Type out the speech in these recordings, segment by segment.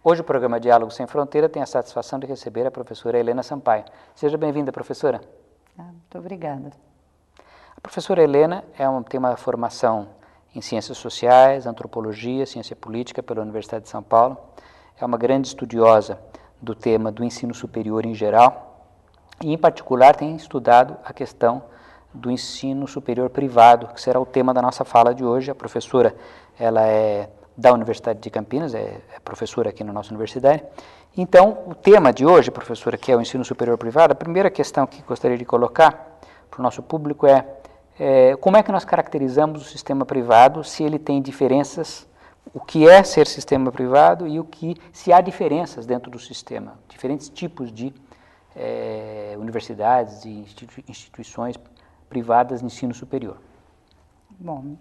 Hoje o programa Diálogo Sem Fronteira tem a satisfação de receber a professora Helena Sampaio. Seja bem-vinda, professora. Muito obrigada. A professora Helena tem uma formação em Ciências Sociais, Antropologia, Ciência Política pela Universidade de São Paulo. É uma grande estudiosa do tema do ensino superior em geral e, em particular, tem estudado a questão do ensino superior privado, que será o tema da nossa fala de hoje. A professora, ela é da Universidade de Campinas, é professora aqui na nossa universidade. Então, o tema de hoje, professora, que é o ensino superior privado, a primeira questão que gostaria de colocar para o nosso público é como é que nós caracterizamos o sistema privado, se ele tem diferenças, o que é ser sistema privado e se há diferenças dentro do sistema, diferentes tipos de universidades e instituições privadas de ensino superior. Bom,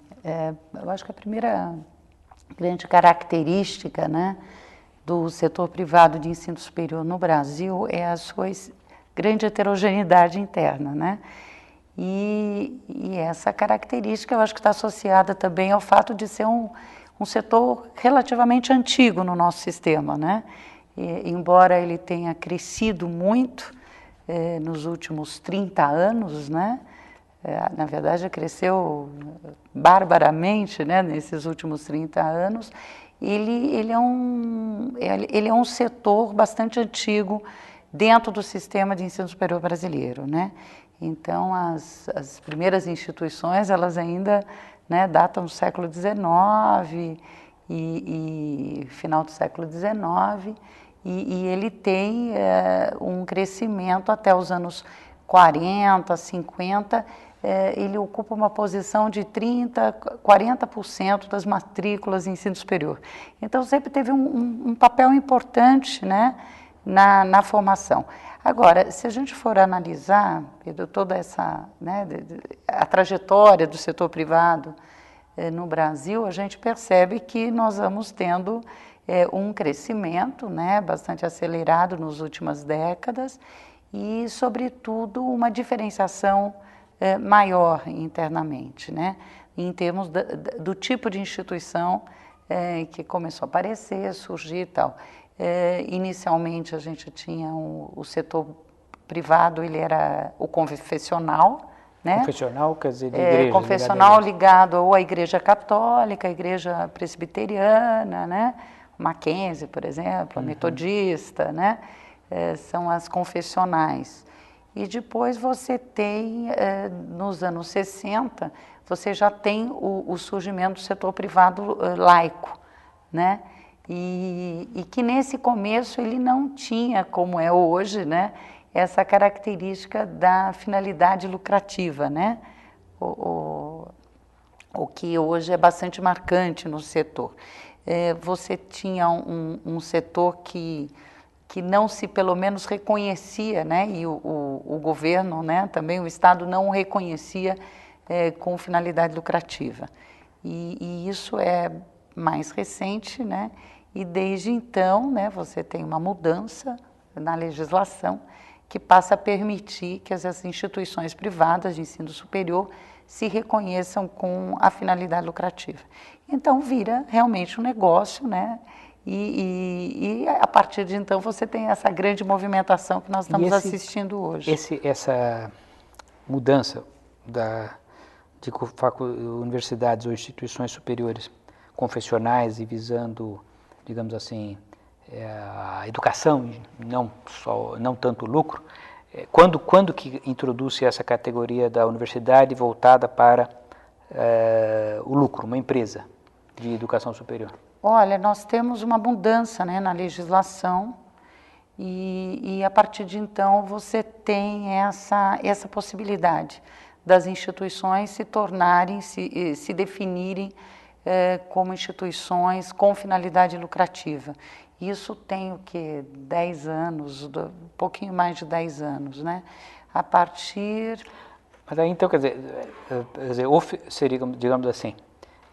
eu acho que a primeira grande característica, né, do setor privado de ensino superior no Brasil é a sua grande heterogeneidade interna, né? E essa característica eu acho que está associada também ao fato de ser um setor relativamente antigo no nosso sistema, né? Embora ele tenha crescido muito nos últimos 30 anos, né? Na verdade, cresceu barbaramente, né, nesses últimos 30 anos. Ele é um setor bastante antigo dentro do sistema de ensino superior brasileiro, né? Então, as primeiras instituições, elas ainda, né, datam do século XIX e final do século XIX, e ele tem um crescimento até os anos 40, 50, ele ocupa uma posição de 30%, 40% das matrículas em ensino superior. Então, sempre teve um papel importante, né, na formação. Agora, se a gente for analisar, Pedro, toda essa, né, a trajetória do setor privado no Brasil, a gente percebe que nós vamos tendo um crescimento, né, bastante acelerado nas últimas décadas e, sobretudo, uma diferenciação maior internamente, né, em termos do tipo de instituição que começou a aparecer, surgir e tal. Inicialmente a gente tinha o setor privado, ele era o confessional, né? Confessional, quer dizer, de igreja. Confessional ligado ou à Igreja Católica, à Igreja Presbiteriana, né? Mackenzie, por exemplo, a Metodista, né? São as confessionais. E depois você tem, nos anos 60, você já tem o surgimento do setor privado laico, né? E que nesse começo ele não tinha, como é hoje, né, essa característica da finalidade lucrativa, né? O que hoje é bastante marcante no setor. Você tinha um setor que não se, pelo menos, reconhecia, né? E o governo, né, também o Estado não o reconhecia com finalidade lucrativa. E isso é mais recente, né? E desde então, né, você tem uma mudança na legislação que passa a permitir que as instituições privadas de ensino superior se reconheçam com a finalidade lucrativa. Então vira realmente um negócio, né? E a partir de então você tem essa grande movimentação que nós estamos assistindo hoje. Essa mudança de universidades ou instituições superiores confessionais e visando, digamos assim, a educação, não tanto o lucro, quando que introduz-se essa categoria da universidade voltada para o lucro, uma empresa de educação superior? Olha, nós temos uma mudança, né, na legislação e a partir de então você tem essa possibilidade das instituições se tornarem, se definirem como instituições com finalidade lucrativa. Isso tem o quê? 10 anos, um pouquinho mais de 10 anos, né? A partir... Mas aí, então, quer dizer seria, digamos assim,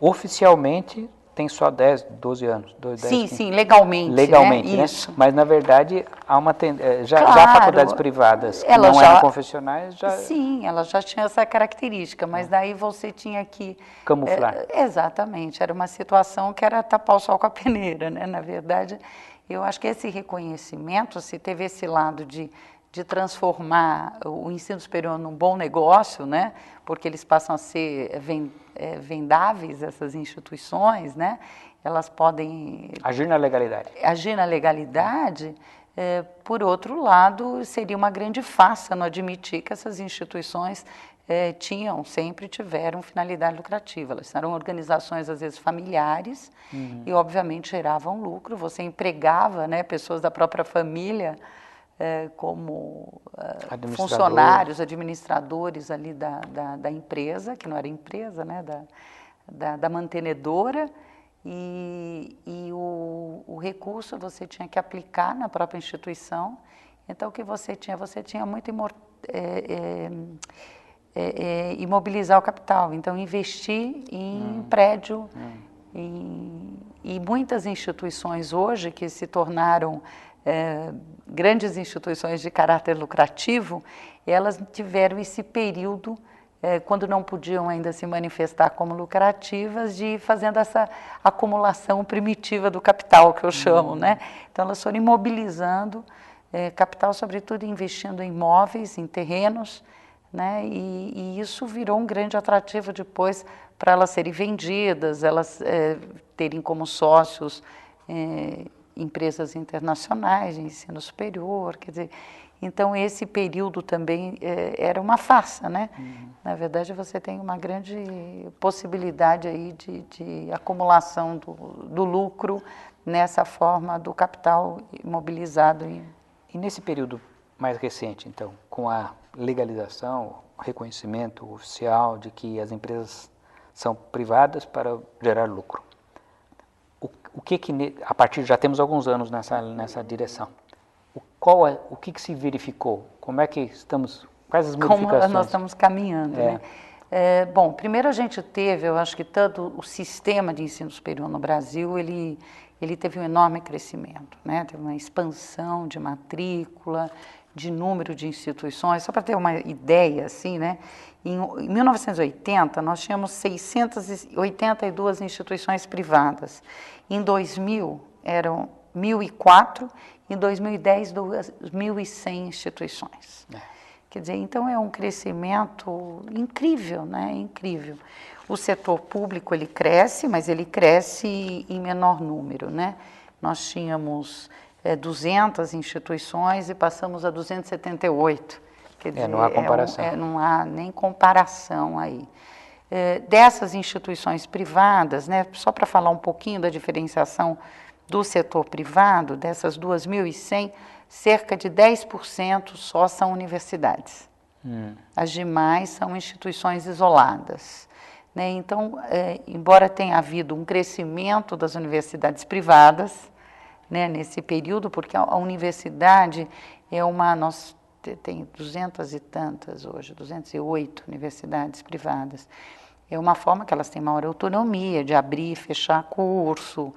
oficialmente tem só 10, 12 anos. 10, sim, 15. Sim, legalmente. Legalmente, né? Isso. Mas, na verdade, há uma já faculdades privadas que elas não eram confessionais já... Sim, elas já tinham essa característica, mas daí você tinha que... camuflar. Exatamente, era uma situação que era tapar o sol com a peneira, né, na verdade. Eu acho que esse reconhecimento, se teve esse lado de transformar o ensino superior num bom negócio, né? Porque eles passam a ser vendáveis, essas instituições, né? Elas podem agir na legalidade. Agir na legalidade. Por outro lado, seria uma grande farsa não admitir que essas instituições sempre tiveram finalidade lucrativa. Elas eram organizações, às vezes, familiares e, obviamente, geravam lucro. Você empregava, né, pessoas da própria família como funcionários, administradores ali da empresa, que não era empresa, né, da mantenedora, e o recurso você tinha que aplicar na própria instituição. Então, o que você tinha muito imobilizar o capital, então investir em prédio, e muitas instituições hoje que se tornaram grandes instituições de caráter lucrativo, elas tiveram esse período, quando não podiam ainda se manifestar como lucrativas, de ir fazendo essa acumulação primitiva do capital, que eu chamo, né? Então elas foram imobilizando capital, sobretudo investindo em imóveis, em terrenos, né? E isso virou um grande atrativo depois para elas serem vendidas, elas terem como sócios empresas internacionais de ensino superior, quer dizer, então esse período também era uma farsa, né? Na verdade, você tem uma grande possibilidade aí de acumulação do lucro nessa forma do capital imobilizado. E nesse período mais recente, então, com a legalização, o reconhecimento oficial de que as empresas são privadas para gerar lucro, o que a partir já temos alguns anos nessa direção, o que se verificou? Como é que estamos? Quais as modificações? Como nós estamos caminhando, né? Bom, primeiro a gente teve, eu acho que todo o sistema de ensino superior no Brasil, ele teve um enorme crescimento, né? Teve uma expansão de matrícula, de número de instituições. Só para ter uma ideia, assim, né? Em 1980, nós tínhamos 682 instituições privadas. Em 2000, eram 1.004. Em 2010, 2.100 instituições. Quer dizer, então é um crescimento incrível, né? Incrível. O setor público, ele cresce, mas ele cresce em menor número, né? Nós tínhamos 200 instituições e passamos a 278. Quer dizer, não há comparação. Não há nem comparação aí. Dessas instituições privadas, né? Só para falar um pouquinho da diferenciação do setor privado, dessas 2.100, cerca de 10% só são universidades. As demais são instituições isoladas, né? Então, embora tenha havido um crescimento das universidades privadas, né, nesse período, porque a universidade nós tem 200 e tantas hoje, 208 universidades privadas. É uma forma que elas têm maior autonomia de abrir e fechar curso,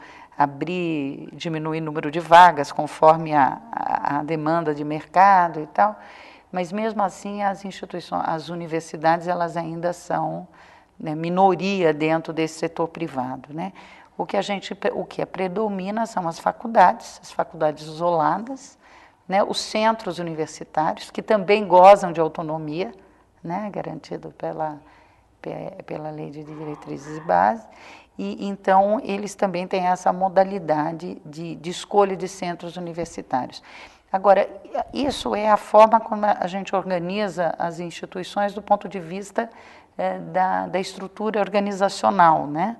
diminuir o número de vagas conforme a demanda de mercado e tal, mas mesmo assim as universidades, elas ainda são, né, minoria dentro desse setor privado, né? O que predomina são as faculdades isoladas, né, os centros universitários, que também gozam de autonomia, né, garantido pela Lei de Diretrizes e Bases, e então eles também têm essa modalidade de escolha de centros universitários. Agora, isso é a forma como a gente organiza as instituições do ponto de vista da estrutura organizacional, né?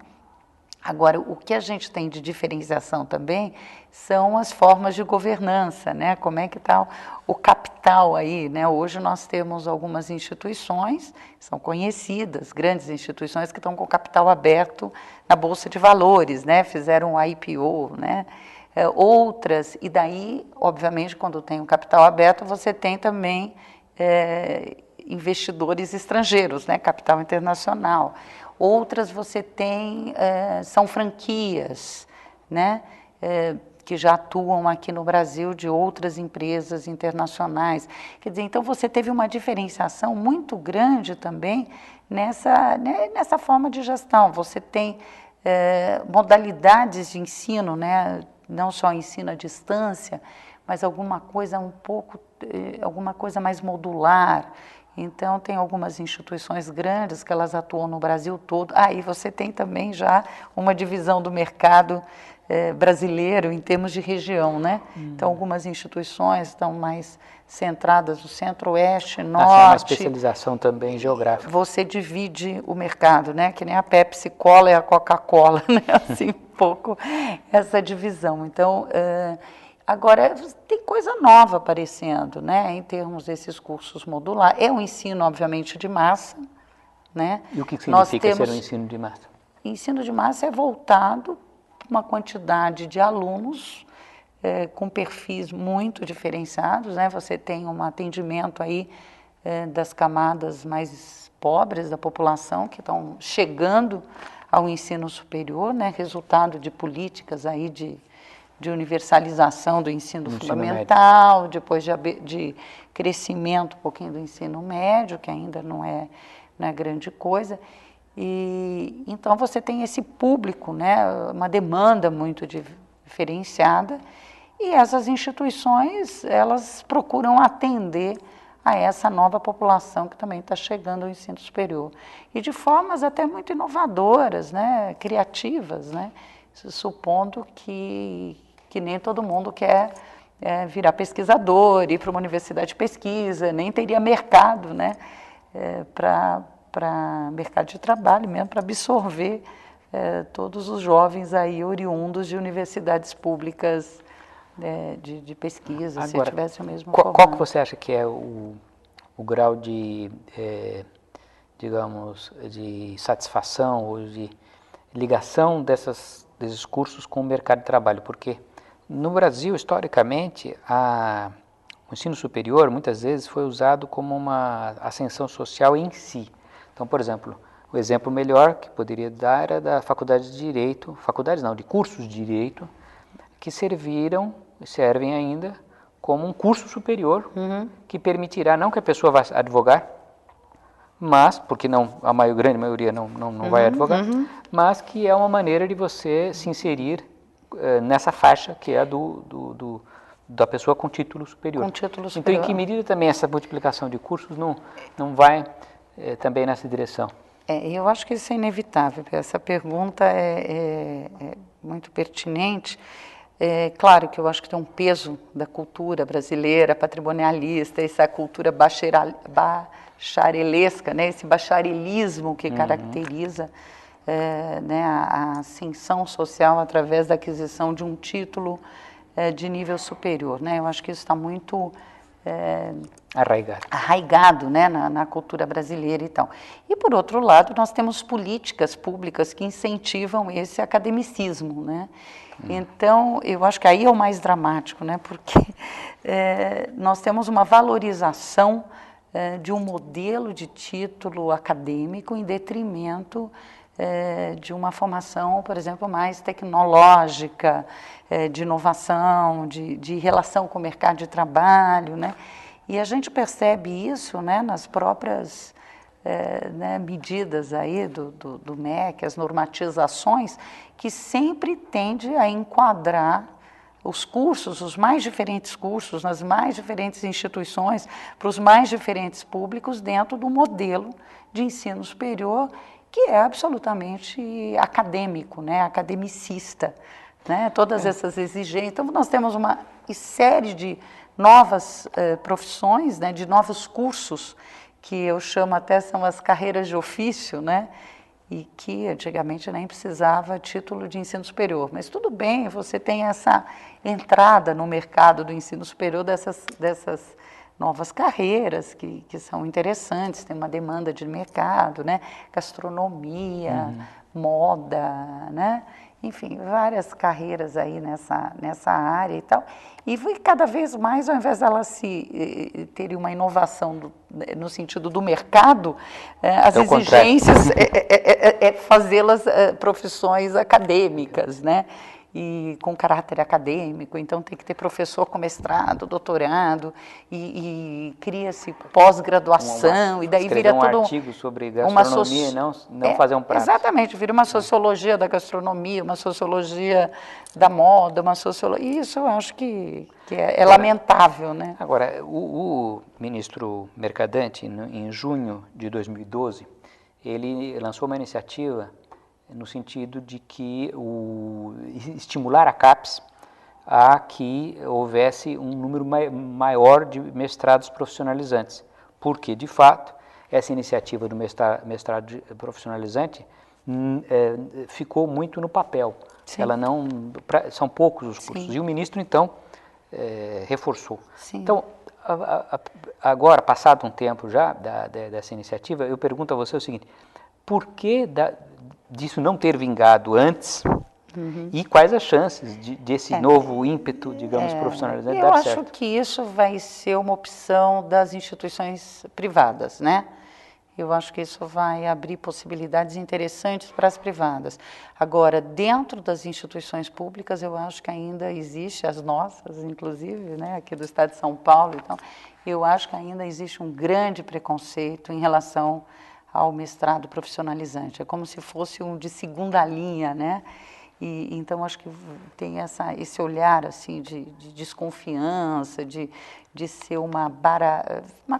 Agora, o que a gente tem de diferenciação também são as formas de governança, né? Como é que está o capital aí, né? Hoje nós temos algumas instituições, são conhecidas, grandes instituições que estão com o capital aberto na Bolsa de Valores, né? Fizeram um IPO, né? Outras, e daí, obviamente, quando tem um capital aberto, você tem também investidores estrangeiros, né? Capital internacional. Outras você tem, são franquias, né, que já atuam aqui no Brasil de outras empresas internacionais. Quer dizer, então você teve uma diferenciação muito grande também nessa forma de gestão. Você tem modalidades de ensino, né, não só ensino à distância, mas alguma coisa alguma coisa mais modular. Então, tem algumas instituições grandes que elas atuam no Brasil todo. Aí você tem também já uma divisão do mercado brasileiro em termos de região, né? Então, algumas instituições estão mais centradas no centro-oeste, norte. É uma especialização também geográfica. Você divide o mercado, né? Que nem a Pepsi-Cola e a Coca-Cola, né? Assim, um pouco essa divisão. Então, agora, tem coisa nova aparecendo, né? Em termos desses cursos modulares. É um ensino, obviamente, de massa, né? E o que significa ser um ensino de massa? Ensino de massa é voltado uma quantidade de alunos com perfis muito diferenciados, né? Você tem um atendimento aí das camadas mais pobres da população que estão chegando ao ensino superior, né? Resultado de políticas aí de universalização do ensino fundamental, depois de crescimento um pouquinho do ensino médio, que ainda não é grande coisa. E então você tem esse público, né, uma demanda muito diferenciada, e essas instituições, elas procuram atender a essa nova população que também está chegando ao ensino superior. E de formas até muito inovadoras, né, criativas, né, supondo que nem todo mundo quer virar pesquisador, ir para uma universidade de pesquisa, nem teria mercado, né, para mercado de trabalho mesmo, para absorver todos os jovens aí oriundos de universidades públicas de pesquisa. Agora, se tivesse o mesmo qual que você acha que é o grau de, digamos, de satisfação ou de ligação desses cursos com o mercado de trabalho? Porque no Brasil, historicamente, o ensino superior muitas vezes foi usado como uma ascensão social em si. Então, por exemplo, o exemplo melhor que poderia dar era da faculdade de Direito, de cursos de Direito, que servem ainda como um curso superior, que permitirá não que a pessoa vá advogar, mas, porque a grande maioria não vai advogar, mas que é uma maneira de você se inserir nessa faixa que é da pessoa com título superior. Então, em que medida também essa multiplicação de cursos não vai também nessa direção? Eu acho que isso é inevitável. Essa pergunta é muito pertinente. Claro que eu acho que tem um peso da cultura brasileira, patrimonialista, essa cultura bacharelesca, né? Esse bacharelismo que caracteriza né, a ascensão social através da aquisição de um título de nível superior, né? Eu acho que isso está muito arraigado, né, na cultura brasileira e tal. E, por outro lado, nós temos políticas públicas que incentivam esse academicismo, né? Então, eu acho que aí é o mais dramático, né? Porque nós temos uma valorização de um modelo de título acadêmico em detrimento de uma formação, por exemplo, mais tecnológica, de inovação, de relação com o mercado de trabalho, né? E a gente percebe isso, né, nas próprias medidas aí do MEC, as normatizações, que sempre tende a enquadrar os cursos, os mais diferentes cursos, nas mais diferentes instituições, para os mais diferentes públicos, dentro do modelo de ensino superior, que é absolutamente acadêmico, né, academicista, né, todas essas exigências. Então, nós temos uma série de novas profissões, né, de novos cursos, que eu chamo até são as carreiras de ofício, né, e que antigamente nem precisava título de ensino superior. Mas tudo bem, você tem essa entrada no mercado do ensino superior dessas novas carreiras que são interessantes, tem uma demanda de mercado, né? Gastronomia, moda, né? Enfim, várias carreiras aí nessa área e tal. E cada vez mais, ao invés delas terem uma inovação no sentido do mercado, as exigências é fazê-las profissões acadêmicas, né? e com caráter acadêmico, então tem que ter professor com mestrado, doutorado, e cria-se pós-graduação, e daí vira um tudo artigo sobre gastronomia e não fazer um prato. Exatamente, vira uma sociologia da gastronomia, uma sociologia da moda, uma sociologia... Isso eu acho que é lamentável, né? Agora, o ministro Mercadante, em junho de 2012, ele lançou uma iniciativa no sentido de que estimular a CAPES a que houvesse um número maior de mestrados profissionalizantes, porque, de fato, essa iniciativa do mestrado profissionalizante ficou muito no papel. Sim. Ela não, são poucos os cursos. Sim. E o ministro, então, reforçou. Sim. Então, agora, passado um tempo já dessa iniciativa, eu pergunto a você o seguinte: por que disso não ter vingado antes? E quais as chances desse novo ímpeto, digamos, profissionalizante dar certo? Eu acho que isso vai ser uma opção das instituições privadas, né? Eu acho que isso vai abrir possibilidades interessantes para as privadas. Agora, dentro das instituições públicas, eu acho que ainda existe, as nossas, inclusive, né, aqui do Estado de São Paulo, então, eu acho que ainda existe um grande preconceito em relação ao mestrado profissionalizante. É como se fosse um de segunda linha, né? Então, acho que tem esse olhar assim, de desconfiança, de ser uma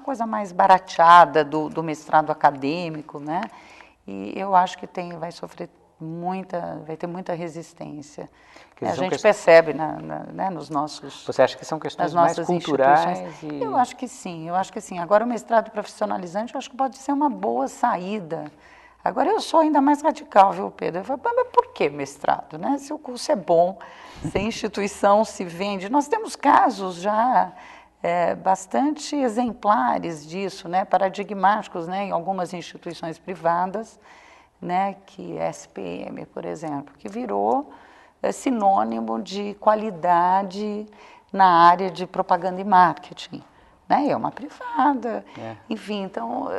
coisa mais barateada do mestrado acadêmico, né? E eu acho que vai ter muita resistência. A gente percebe né, nos nossos... Você acha que são questões mais culturais? Eu acho que sim, Agora, o mestrado profissionalizante, eu acho que pode ser uma boa saída. Agora, eu sou ainda mais radical, viu, Pedro? Eu falo, mas por que mestrado, né? Se o curso é bom, se a instituição se vende... Nós temos casos já bastante exemplares disso, né? Paradigmáticos, né? Em algumas instituições privadas, né? Que SPM, por exemplo, que virou sinônimo de qualidade na área de propaganda e marketing, né? É uma privada, enfim, então...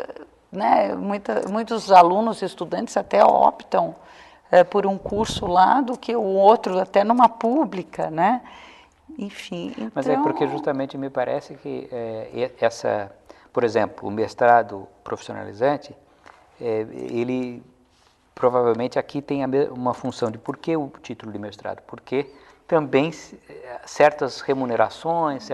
Né, muitos alunos, estudantes até optam por um curso lá do que o outro, até numa pública, né? Enfim, então... Mas é porque justamente me parece que por exemplo, o mestrado profissionalizante, ele provavelmente aqui tem uma função de por que o título de mestrado? Porque também certas remunerações,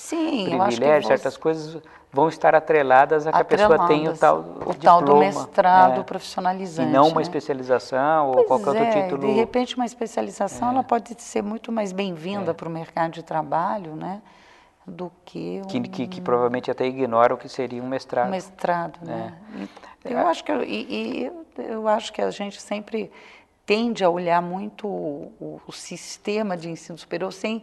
privilégios, certas coisas vão estar atreladas a que a pessoa tenha o tal diploma. Tal do mestrado profissionalizante. E não uma especialização ou qualquer outro título. De repente, uma especialização ela pode ser muito mais bem-vinda para o mercado de trabalho, né? Do que que provavelmente até ignora o que seria um mestrado. Um mestrado, né? Eu acho que a gente sempre tende a olhar muito o sistema de ensino superior sem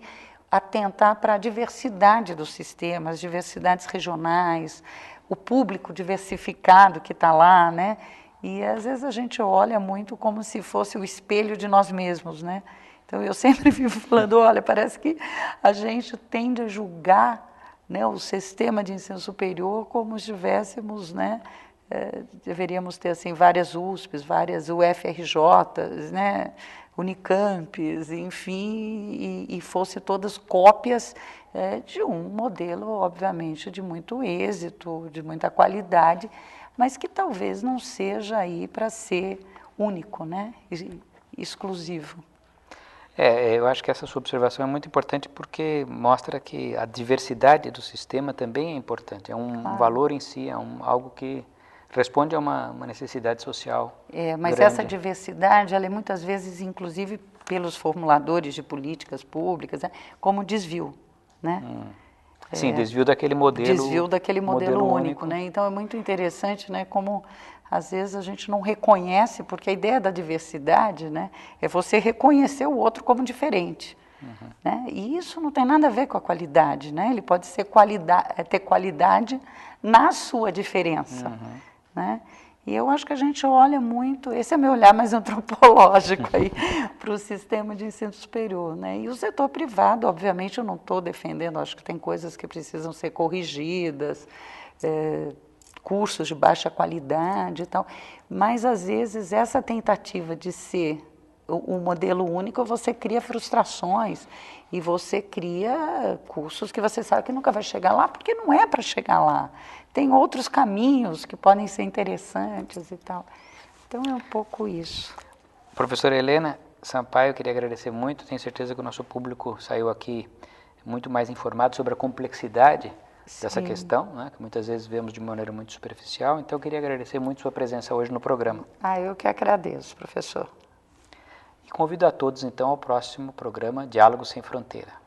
atentar para a diversidade do sistema, as diversidades regionais, o público diversificado que está lá, né? E às vezes a gente olha muito como se fosse o espelho de nós mesmos, né? Então eu sempre vivo falando, olha, parece que a gente tende a julgar, né, o sistema de ensino superior como se tivéssemos, né? Deveríamos ter assim várias USPs, várias UFRJs, né, Unicamps, enfim, e fossem todas cópias de um modelo, obviamente, de muito êxito, de muita qualidade, mas que talvez não seja aí para ser único, né, exclusivo. Eu acho que essa sua observação é muito importante porque mostra que a diversidade do sistema também é importante, é um valor em si, é algo que responde a uma necessidade social mas grande. Essa diversidade, ela é muitas vezes, inclusive, pelos formuladores de políticas públicas, né, como desvio, né? Sim, desvio daquele modelo. Desvio daquele modelo único, né? Então, é muito interessante, né, como, às vezes, a gente não reconhece, porque a ideia da diversidade, né, é você reconhecer o outro como diferente. Né? E isso não tem nada a ver com a qualidade, né? Ele pode ser ter qualidade na sua diferença. Né? E eu acho que a gente olha muito, esse é meu olhar mais antropológico aí para o sistema de ensino superior, né? E o setor privado, obviamente, eu não estou defendendo, acho que tem coisas que precisam ser corrigidas, cursos de baixa qualidade e tal, mas às vezes essa tentativa de ser o modelo único, você cria frustrações e você cria cursos que você sabe que nunca vai chegar lá, porque não é para chegar lá. Tem outros caminhos que podem ser interessantes e tal. Então é um pouco isso. Professora Helena Sampaio, eu queria agradecer muito. Tenho certeza que o nosso público saiu aqui muito mais informado sobre a complexidade dessa questão, né, que muitas vezes vemos de maneira muito superficial. Então, eu queria agradecer muito sua presença hoje no programa. Eu que agradeço, professor. E convido a todos, então, ao próximo programa Diálogos Sem Fronteira.